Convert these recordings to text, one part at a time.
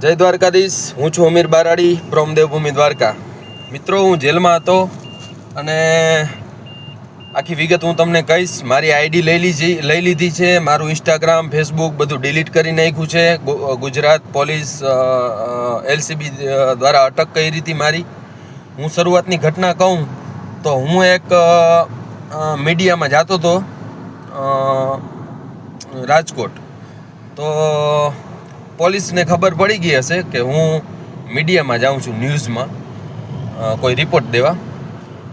જય દ્વારકાધીશ. હું છું અમીર બારાડી ફ્રોમ દેવભૂમિ દ્વારકા. મિત્રો, હું જેલમાં હતો અને આખી વિગત હું તમને કહીશ. મારી આઈડી લઈ લીધી છે. મારું ઇન્સ્ટાગ્રામ, ફેસબુક બધું ડિલીટ કરી નાખ્યું છે. ગુજરાત પોલીસ LCB દ્વારા અટક કરી હતી મારી. હું શરૂઆતની ઘટના કહું તો હું એક મીડિયામાં જતો હતો રાજકોટ. તો પોલીસને ખબર પડી ગઈ હશે કે હું મીડિયામાં જાઉં છું, ન્યૂઝમાં કોઈ રિપોર્ટ દેવા.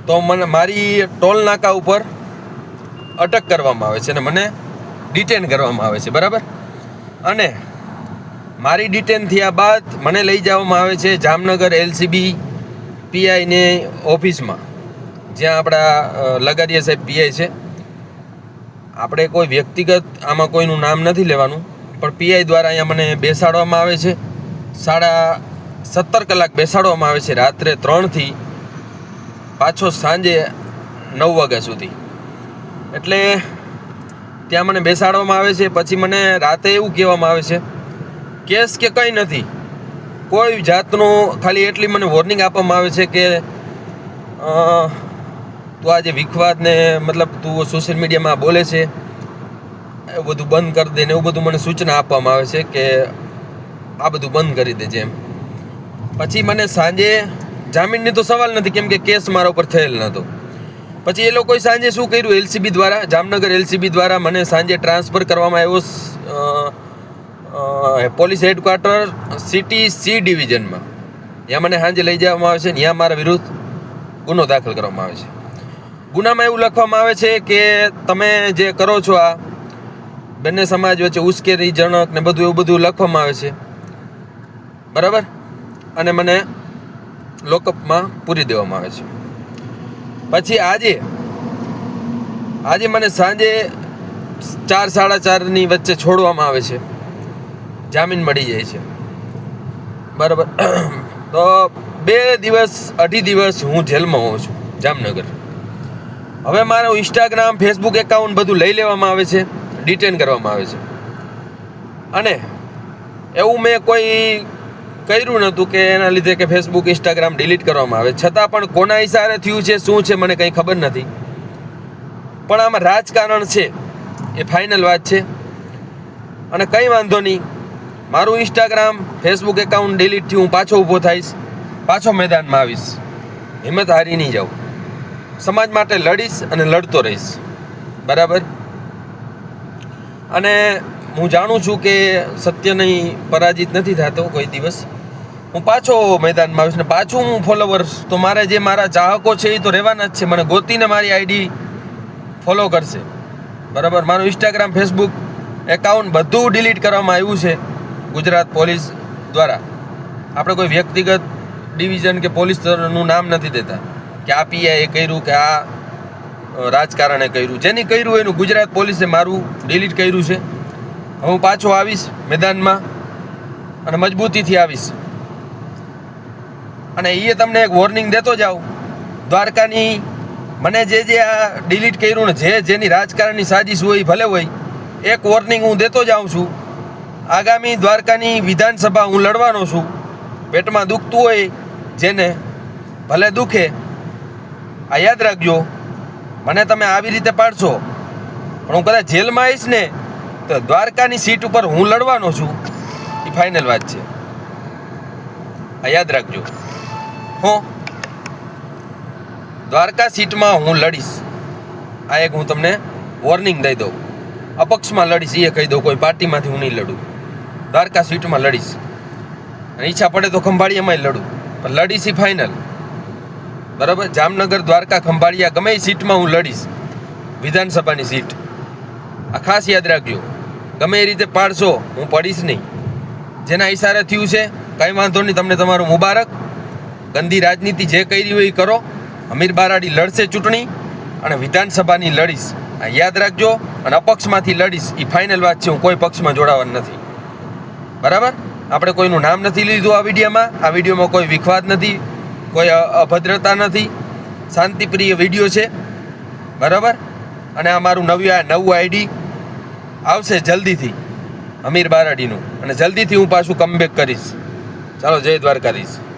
તો મને મારી ટોલ નાકા ઉપર અટક કરવામાં આવે છે અને મને ડિટેન કરવામાં આવે છે, બરાબર. અને મારી ડિટેન થયા બાદ મને લઈ જવામાં આવે છે જામનગર LCB PIની ઓફિસમાં, જ્યાં આપણા લગારિયા સાહેબ PI છે. આપણે કોઈ વ્યક્તિગત આમાં કોઈનું નામ નથી લેવાનું, પણ PI દ્વારા અહીંયા મને બેસાડવામાં આવે છે. 17.5 કલાક બેસાડવામાં આવે છે, રાત્રે 3થી પાછો સાંજે 9 વાગ્યા સુધી. એટલે ત્યાં મને બેસાડવામાં આવે છે. પછી મને રાતે એવું કહેવામાં આવે છે, કેસ કે કંઈ નથી, કોઈ જાતનું, ખાલી એટલી મને વોર્નિંગ આપવામાં આવે છે કે તું આજે વિખવાદ ને મતલબ તું સોશિયલ મીડિયામાં બોલે છે એવું બધું બંધ કરી દે ને એવું બધું મને સૂચના આપવામાં આવે છે કે આ બધું બંધ કરી દેજે એમ. પછી મને સાંજે જામીનની તો સવાલ નથી, કેમ કે કેસ મારા ઉપર થયેલ નહોતો. પછી એ લોકોએ સાંજે શું કર્યું, LCB દ્વારા, જામનગર LCB દ્વારા મને સાંજે ટ્રાન્સફર કરવામાં આવ્યો પોલીસ હેડક્વાર્ટર સિટી C ડિવિઝનમાં. ત્યાં મને સાંજે લઈ જવામાં આવે છે. ત્યાં મારા વિરુદ્ધ ગુનો દાખલ કરવામાં આવે છે. ગુનામાં એવું લખવામાં આવે છે કે તમે જે કરો છો આ બંને સમાજ વચ્ચે ઉશ્કેરણીજનક ને બધું એવું બધું લખવામાં આવે છે, બરાબર. અને મને લોકઅપમાં પૂરી દેવામાં આવે છે. પછી આજે મને સાંજે 4-4:30ની વચ્ચે છોડવામાં આવે છે, જામીન મળી જાય છે, બરાબર. તો 2-2.5 દિવસ હું જેલમાં હોઉં છું, જામનગર. હવે મારું ઇન્સ્ટાગ્રામ, ફેસબુક એકાઉન્ટ બધું લઈ લેવામાં આવે છે, ડિટેન કરવામાં આવે છે. અને એવું મેં કોઈ કર્યું નહોતું કે એના લીધે કે ફેસબુક, ઇન્સ્ટાગ્રામ ડિલીટ કરવામાં આવે. છતાં પણ કોના ઈશારે થયું છે, શું છે, મને કંઈ ખબર નથી. પણ આમાં રાજકારણ છે, એ ફાઇનલ વાત છે. અને કંઈ વાંધો નહીં, મારું ઇન્સ્ટાગ્રામ, ફેસબુક એકાઉન્ટ ડિલીટ થયું, હું પાછો ઊભો થઈશ, પાછો મેદાનમાં આવીશ, હિંમત હારી નહીં જાઉં, સમાજ માટે લડીશ અને લડતો રહીશ, બરાબર. અને હું જાણું છું કે સત્ય નહીં પરાજિત નથી થતો કોઈ દિવસ. હું પાછો મેદાનમાં આવીશ ને પાછું હું ફોલોવર્સ, તો મારે જે મારા ચાહકો છે એ તો રહેવાના જ છે, મને ગોતીને મારી આઈડી ફોલો કરશે, બરાબર. મારું ઇન્સ્ટાગ્રામ, ફેસબુક એકાઉન્ટ બધું ડિલીટ કરવામાં આવ્યું છે ગુજરાત પોલીસ દ્વારા. આપણે કોઈ વ્યક્તિગત ડિવિઝન કે પોલીસનું નામ નથી દેતા કે આ PI એ કર્યું કે આ રાજકારણે કર્યું. જેની કર્યું એનું ગુજરાત પોલીસે મારું ડિલીટ કર્યું છે. હું પાછો આવીશ મેદાનમાં અને મજબૂતીથી આવીશ. અને એ તમને એક વોર્નિંગ દેતો જાઉં, દ્વારકાની મને જે આ ડિલીટ કર્યું ને જેની રાજકારણની સાજિશ હોય ભલે હોય, એક વોર્નિંગ હું દેતો જાઉં છું. આગામી દ્વારકાની વિધાનસભા હું લડવાનો છું. પેટમાં દુખતું હોય જેને, ભલે દુખે, આ યાદ રાખજો. મને તમે આવી રીતે પાડશો પણ હું કદાચ જેલમાં આવીશ ને તો દ્વારકાની સીટ ઉપર હું લડવાનો છું, એ ફાઇનલ વાત છે. આ યાદ રાખજો. હું દ્વારકા સીટમાં હું લડીશ, આ એક હું તમને વોર્નિંગ દઈ દઉં. અપક્ષમાં લડીશ એ કહી દઉં, કોઈ પાર્ટીમાંથી હું નહીં લડું. દ્વારકા સીટમાં લડીશ અને ઈચ્છા પડે તો ખંભાળિયામાંય લડું, પણ લડીશ એ ફાઇનલ, બરાબર. જામનગર, દ્વારકા, ખંભાળિયા ગમે એ સીટમાં હું લડીશ, વિધાનસભાની સીટ. આ ખાસ યાદ રાખજો. ગમે એ રીતે પાડશો, હું પડીશ નહીં. જેના ઈશારે થયું છે કંઈ વાંધો નહીં, તમને તમારું મુબારક. ગંદી રાજનીતિ જે કરી હોય એ કરો. અમીર બારાડી લડશે ચૂંટણી અને વિધાનસભાની લડીશ, આ યાદ રાખજો. અને અપક્ષમાંથી લડીશ, એ ફાઇનલ વાત છે. હું કોઈ પક્ષમાં જોડાવાનું નથી, બરાબર. આપણે કોઈનું નામ નથી લીધું આ વિડીયોમાં કોઈ વિખવાદ નથી, કોઈ અભદ્રતા નથી, શાંતિપ્રિય વિડીયો છે, બરાબર. અને આ મારું નવું આઈડી આવશે જલ્દીથી, અમીર બારાડીનું, અને જલ્દીથી હું પાછું કમબેક કરીશ. ચાલો, જય દ્વારકાધીશ.